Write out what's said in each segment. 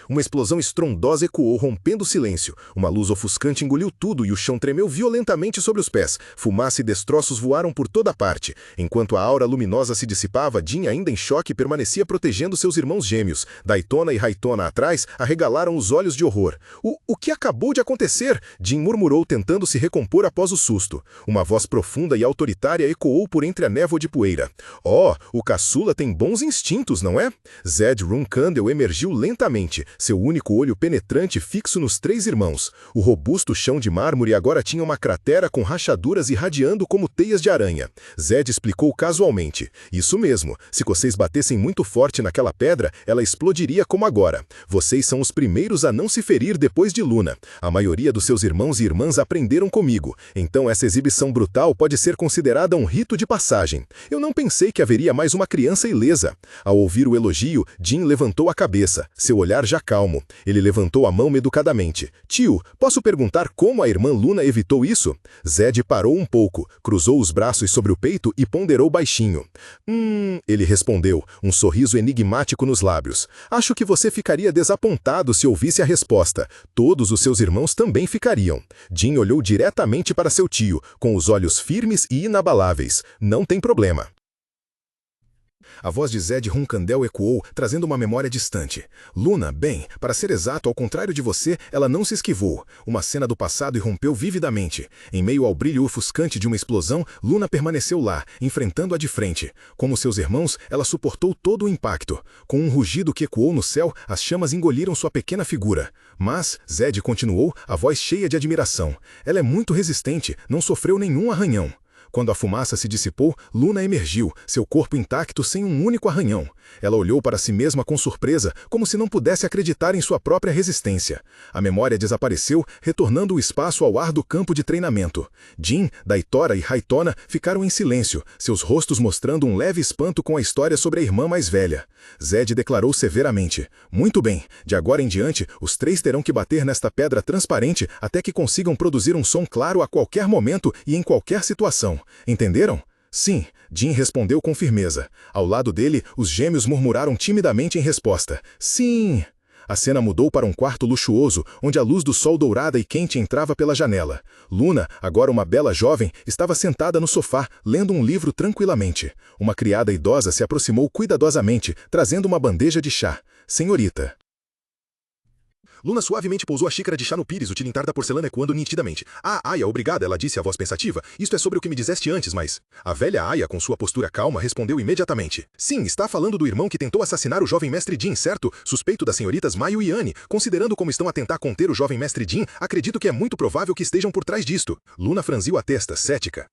Uma explosão estrondosa ecoou, rompendo o silêncio. Uma luz ofuscante engoliu tudo e o chão tremeu violentamente sobre os pés. Fumaça e destroços voaram por toda parte. Enquanto a aura luminosa se dissipava, Jin, ainda em choque, permanecia protegendo seus irmãos gêmeos. Daytona e Raitona atrás arregalaram os olhos de horror. O que acabou de acontecer? Jin murmurou, tentando se recompor após o susto. Uma voz profunda e autoritária ecoou por entre a névoa de poeira. Oh, o caçula tem bons instintos, não é? Zed Runcandel emergiu lentamente, seu único olho penetrante fixo nos três irmãos. O robusto chão de mármore agora tinha uma cratera com rachaduras irradiando como teias de aranha. Zed explicou casualmente. Isso mesmo, se vocês batessem muito forte naquela pedra, ela explodiria como agora. Vocês são os primeiros a não se ferir depois de Luna. A maioria dos seus irmãos e irmãs aprenderam comigo, então essa exibição brutal pode ser considerada um rito de passagem. Eu não pensei que haveria mais uma criança ilesa. Ao ouvir o elogio, Jin levantou a cabeça, seu olhar já calmo. Ele levantou a mão educadamente. Tio, posso perguntar como a irmã Luna evitou isso? Zed parou um pouco, cruzou os braços sobre o peito e ponderou baixinho. Ele respondeu, um sorriso enigmático nos lábios. Acho que você ficaria desapontado se ouvisse a resposta. Todos os seus irmãos também ficariam. Jin olhou diretamente para seu tio, com os olhos firmes e inabaláveis. Não tem problema. A voz de Zed Runcandel ecoou, trazendo uma memória distante. Luna, bem, para ser exato, ao contrário de você, ela não se esquivou. Uma cena do passado irrompeu vividamente. Em meio ao brilho ofuscante de uma explosão, Luna permaneceu lá, enfrentando-a de frente. Como seus irmãos, ela suportou todo o impacto. Com um rugido que ecoou no céu, as chamas engoliram sua pequena figura. Mas, Zed continuou, a voz cheia de admiração. Ela é muito resistente, não sofreu nenhum arranhão. Quando a fumaça se dissipou, Luna emergiu, seu corpo intacto sem um único arranhão. Ela olhou para si mesma com surpresa, como se não pudesse acreditar em sua própria resistência. A memória desapareceu, retornando o espaço ao ar do campo de treinamento. Jin, Daytora e Raitona ficaram em silêncio, seus rostos mostrando um leve espanto com a história sobre a irmã mais velha. Zed declarou severamente. Muito bem, de agora em diante, os três terão que bater nesta pedra transparente até que consigam produzir um som claro a qualquer momento e em qualquer situação. Entenderam? Sim, Jin respondeu com firmeza. Ao lado dele, os gêmeos murmuraram timidamente em resposta. Sim! A cena mudou para um quarto luxuoso, onde a luz do sol dourada e quente entrava pela janela. Luna, agora uma bela jovem, estava sentada no sofá, lendo um livro tranquilamente. Uma criada idosa se aproximou cuidadosamente, trazendo uma bandeja de chá. Senhorita. Luna suavemente pousou a xícara de chá no pires, o tilintar da porcelana ecoando nitidamente. Ah, Aya, obrigada, ela disse a voz pensativa. Isto é sobre o que me disseste antes, mas... A velha Aya, com sua postura calma, respondeu imediatamente. Sim, está falando do irmão que tentou assassinar o jovem mestre Jin, certo? Suspeito das senhoritas Mayu e Anne. Considerando como estão a tentar conter o jovem mestre Jin, acredito que é muito provável que estejam por trás disto. Luna franziu a testa, cética.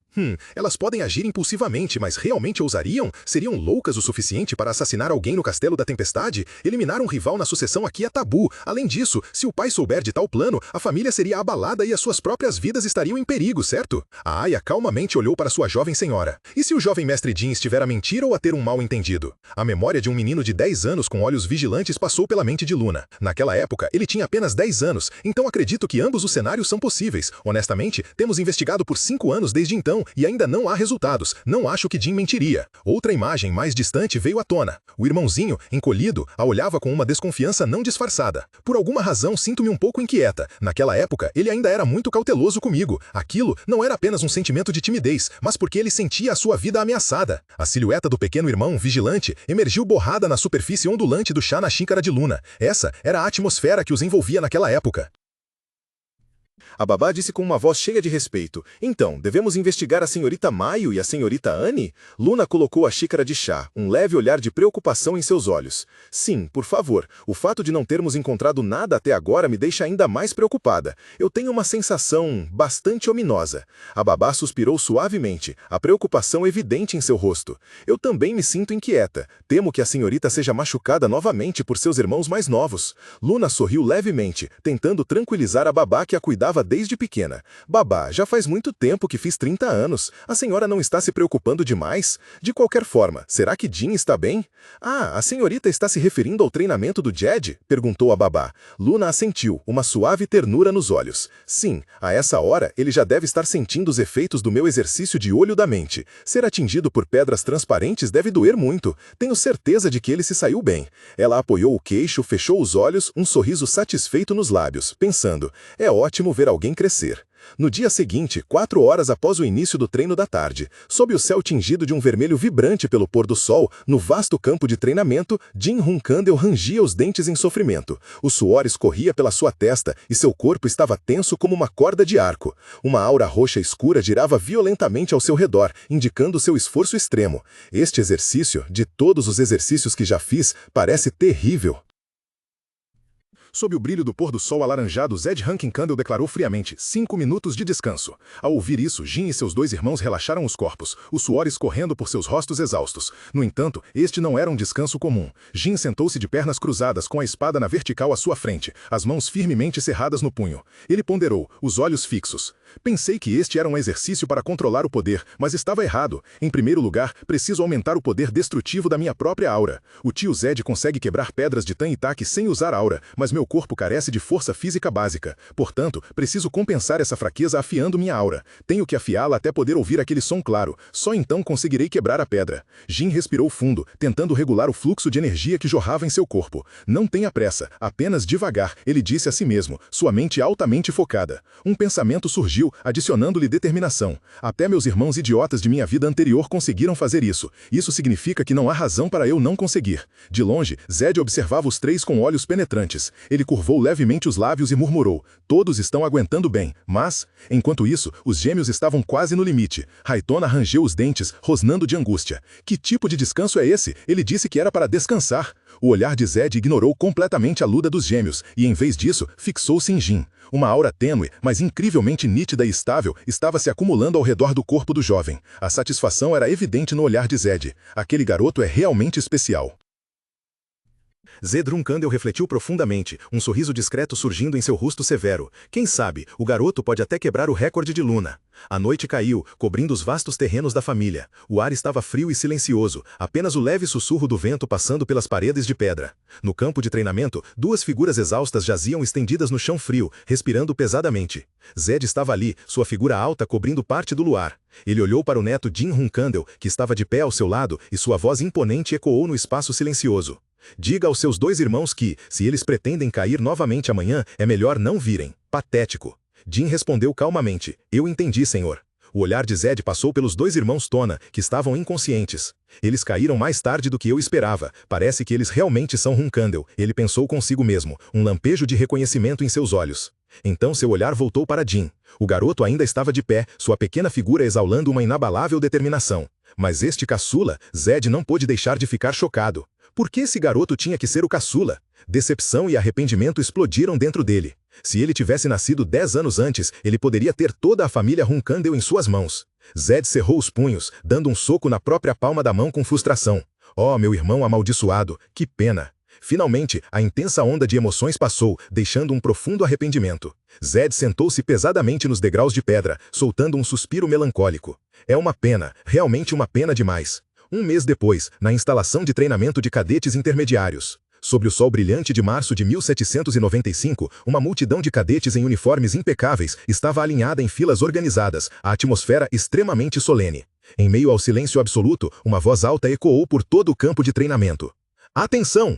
Elas podem agir impulsivamente, mas realmente ousariam? Seriam loucas o suficiente para assassinar alguém no Castelo da Tempestade? Eliminar um rival na sucessão aqui é tabu. Além disso, se o pai souber de tal plano, a família seria abalada e as suas próprias vidas estariam em perigo, certo? A Aya calmamente olhou para sua jovem senhora. E se o jovem mestre Jin estiver a mentir ou a ter um mal-entendido? A memória de um menino de 10 anos com olhos vigilantes passou pela mente de Luna. Naquela época, ele tinha apenas 10 anos, então acredito que ambos os cenários são possíveis. Honestamente, temos investigado por 5 anos desde então, e ainda não há resultados. Não acho que Jin mentiria. Outra imagem mais distante veio à tona. O irmãozinho, encolhido, a olhava com uma desconfiança não disfarçada. Por alguma razão, sinto-me um pouco inquieta. Naquela época, ele ainda era muito cauteloso comigo. Aquilo não era apenas um sentimento de timidez, mas porque ele sentia a sua vida ameaçada. A silhueta do pequeno irmão, vigilante, emergiu borrada na superfície ondulante do chá na xícara de Luna. Essa era a atmosfera que os envolvia naquela época. A babá disse com uma voz cheia de respeito. Então, devemos investigar a senhorita Mayu e a senhorita Anne? Luna colocou a xícara de chá, um leve olhar de preocupação em seus olhos. Sim, por favor. O fato de não termos encontrado nada até agora me deixa ainda mais preocupada. Eu tenho uma sensação bastante ominosa. A babá suspirou suavemente, a preocupação evidente em seu rosto. Eu também me sinto inquieta. Temo que a senhorita seja machucada novamente por seus irmãos mais novos. Luna sorriu levemente, tentando tranquilizar a babá que a cuidava lembrava desde pequena. Babá, já faz muito tempo que fiz 30 anos. A senhora não está se preocupando demais? De qualquer forma, será que Jin está bem? Ah, a senhorita está se referindo ao treinamento do Jed? Perguntou a babá. Luna assentiu, uma suave ternura nos olhos. Sim, a essa hora ele já deve estar sentindo os efeitos do meu exercício de olho da mente. Ser atingido por pedras transparentes deve doer muito. Tenho certeza de que ele se saiu bem. Ela apoiou o queixo, fechou os olhos, um sorriso satisfeito nos lábios, pensando, é ótimo ver alguém crescer. No dia seguinte, 4 horas após o início do treino da tarde, sob o céu tingido de um vermelho vibrante pelo pôr do sol, no vasto campo de treinamento, Jin Hunkandel rangia os dentes em sofrimento. O suor escorria pela sua testa e seu corpo estava tenso como uma corda de arco. Uma aura roxa escura girava violentamente ao seu redor, indicando seu esforço extremo. Este exercício, de todos os exercícios que já fiz, parece terrível. Sob o brilho do pôr do sol alaranjado, Zed Hunkandel declarou friamente, 5 minutos de descanso. Ao ouvir isso, Jin e seus 2 irmãos relaxaram os corpos, o suor escorrendo por seus rostos exaustos. No entanto, este não era um descanso comum. Jin sentou-se de pernas cruzadas, com a espada na vertical à sua frente, as mãos firmemente cerradas no punho. Ele ponderou, os olhos fixos. Pensei que este era um exercício para controlar o poder, mas estava errado. Em primeiro lugar, preciso aumentar o poder destrutivo da minha própria aura. O tio Zed consegue quebrar pedras de Tan Itaque sem usar aura, mas meu corpo carece de força física básica. Portanto, preciso compensar essa fraqueza afiando minha aura. Tenho que afiá-la até poder ouvir aquele som claro. Só então conseguirei quebrar a pedra. Jin respirou fundo, tentando regular o fluxo de energia que jorrava em seu corpo. Não tenha pressa, apenas devagar, ele disse a si mesmo, sua mente altamente focada. Um pensamento surgiu, adicionando-lhe determinação. Até meus irmãos idiotas de minha vida anterior conseguiram fazer isso. Isso significa que não há razão para eu não conseguir. De longe, Zed observava os 3 com olhos penetrantes. Ele curvou levemente os lábios e murmurou, todos estão aguentando bem, mas... Enquanto isso, os gêmeos estavam quase no limite. Raitona rangeu os dentes, rosnando de angústia. Que tipo de descanso é esse? Ele disse que era para descansar. O olhar de Zed ignorou completamente a luta dos gêmeos, e em vez disso, fixou-se em Jin. Uma aura tênue, mas incrivelmente nítida e estável, estava se acumulando ao redor do corpo do jovem. A satisfação era evidente no olhar de Zed. Aquele garoto é realmente especial. Zed Hunkandel refletiu profundamente, um sorriso discreto surgindo em seu rosto severo. Quem sabe, o garoto pode até quebrar o recorde de Luna. A noite caiu, cobrindo os vastos terrenos da família. O ar estava frio e silencioso, apenas o leve sussurro do vento passando pelas paredes de pedra. No campo de treinamento, 2 figuras exaustas jaziam estendidas no chão frio, respirando pesadamente. Zed estava ali, sua figura alta cobrindo parte do luar. Ele olhou para o neto Jin Hunkandel, que estava de pé ao seu lado, e sua voz imponente ecoou no espaço silencioso. Diga aos seus 2 irmãos que, se eles pretendem cair novamente amanhã, é melhor não virem. Patético. Jin respondeu calmamente, eu entendi, senhor. O olhar de Zed passou pelos 2 irmãos Tona, que estavam inconscientes. Eles caíram mais tarde do que eu esperava. Parece que eles realmente são Hunkandel. Ele pensou consigo mesmo, um lampejo de reconhecimento em seus olhos. Então seu olhar voltou para Jin. O garoto ainda estava de pé, sua pequena figura exalando uma inabalável determinação. Mas este caçula, Zed não pôde deixar de ficar chocado. Por que esse garoto tinha que ser o caçula? Decepção e arrependimento explodiram dentro dele. Se ele tivesse nascido 10 anos antes, ele poderia ter toda a família Hunkandel em suas mãos. Zed cerrou os punhos, dando um soco na própria palma da mão com frustração. Oh, meu irmão amaldiçoado, que pena! Finalmente, a intensa onda de emoções passou, deixando um profundo arrependimento. Zed sentou-se pesadamente nos degraus de pedra, soltando um suspiro melancólico. É uma pena, realmente uma pena demais. Um mês depois, na instalação de treinamento de cadetes intermediários. Sobre o sol brilhante de março de 1795, uma multidão de cadetes em uniformes impecáveis estava alinhada em filas organizadas, a atmosfera extremamente solene. Em meio ao silêncio absoluto, uma voz alta ecoou por todo o campo de treinamento. Atenção!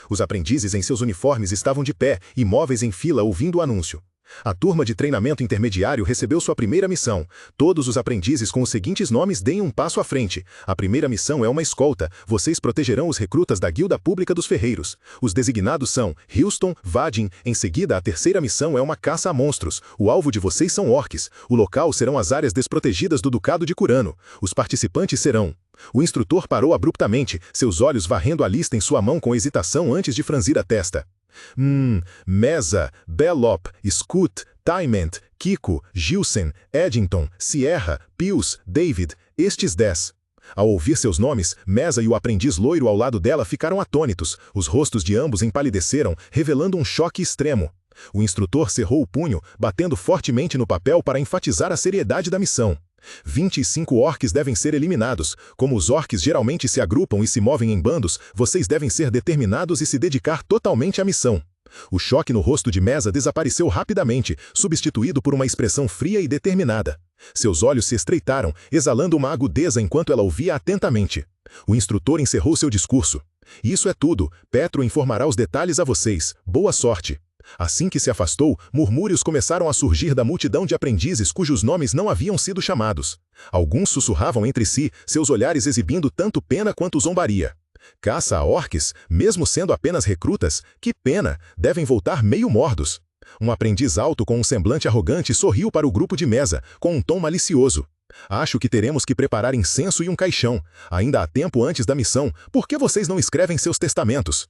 Os aprendizes em seus uniformes estavam de pé, imóveis em fila ouvindo o anúncio. A turma de treinamento intermediário recebeu sua primeira missão. Todos os aprendizes com os seguintes nomes deem um passo à frente. A primeira missão é uma escolta. Vocês protegerão os recrutas da Guilda Pública dos Ferreiros. Os designados são Houston, Vadin. Em seguida, a terceira missão é uma caça a monstros. O alvo de vocês são orques. O local serão as áreas desprotegidas do Ducado de Curano. Os participantes serão... O instrutor parou abruptamente, seus olhos varrendo a lista em sua mão com hesitação antes de franzir a testa. Mesa, Bellop, Scoot, Tymant, Kiko, Gilsen, Eddington, Sierra, Pius, David, estes 10. Ao ouvir seus nomes, Mesa e o aprendiz loiro ao lado dela ficaram atônitos, os rostos de ambos empalideceram, revelando um choque extremo. O instrutor cerrou o punho, batendo fortemente no papel para enfatizar a seriedade da missão. 25 orques devem ser eliminados. Como os orques geralmente se agrupam e se movem em bandos, vocês devem ser determinados e se dedicar totalmente à missão. O choque no rosto de Mesa desapareceu rapidamente, substituído por uma expressão fria e determinada. Seus olhos se estreitaram, exalando uma agudeza enquanto ela ouvia atentamente. O instrutor encerrou seu discurso. Isso é tudo. Petro informará os detalhes a vocês. Boa sorte. Assim que se afastou, murmúrios começaram a surgir da multidão de aprendizes cujos nomes não haviam sido chamados. Alguns sussurravam entre si, seus olhares exibindo tanto pena quanto zombaria. Caça a orques, mesmo sendo apenas recrutas, que pena, devem voltar meio mordos. Um aprendiz alto com um semblante arrogante sorriu para o grupo de Mesa, com um tom malicioso. Acho que teremos que preparar incenso e um caixão. Ainda há tempo antes da missão, por que vocês não escrevem seus testamentos?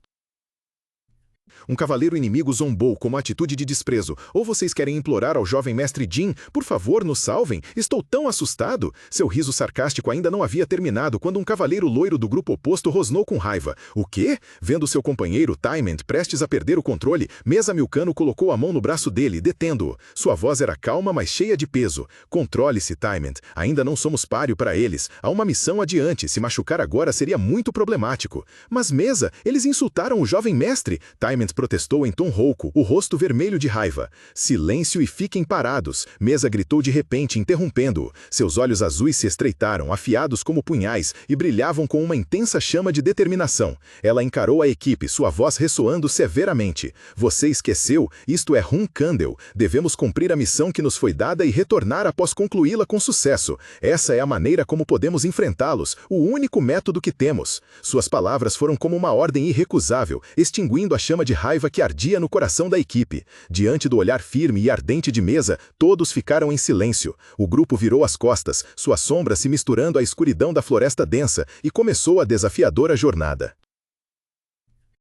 Um cavaleiro inimigo zombou com uma atitude de desprezo. Ou vocês querem implorar ao jovem mestre Jin, por favor, nos salvem? Estou tão assustado. Seu riso sarcástico ainda não havia terminado quando um cavaleiro loiro do grupo oposto rosnou com raiva. O quê? Vendo seu companheiro, Taiment, prestes a perder o controle, Mesa Milcano colocou a mão no braço dele, detendo-o. Sua voz era calma, mas cheia de peso. Controle-se, Taiment. Ainda não somos páreo para eles. Há uma missão adiante. Se machucar agora seria muito problemático. Mas Mesa, eles insultaram o jovem mestre. Taiment protestou em tom rouco, o rosto vermelho de raiva. Silêncio e fiquem parados. Mesa gritou de repente, interrompendo-o. Seus olhos azuis se estreitaram, afiados como punhais, e brilhavam com uma intensa chama de determinação. Ela encarou a equipe, sua voz ressoando severamente. Você esqueceu? Isto é Hun-Candel. Devemos cumprir a missão que nos foi dada e retornar após concluí-la com sucesso. Essa é a maneira como podemos enfrentá-los, o único método que temos. Suas palavras foram como uma ordem irrecusável, extinguindo a chama de raiva que ardia no coração da equipe. Diante do olhar firme e ardente de Mesa, todos ficaram em silêncio. O grupo virou as costas, sua sombra se misturando à escuridão da floresta densa, e começou a desafiadora jornada.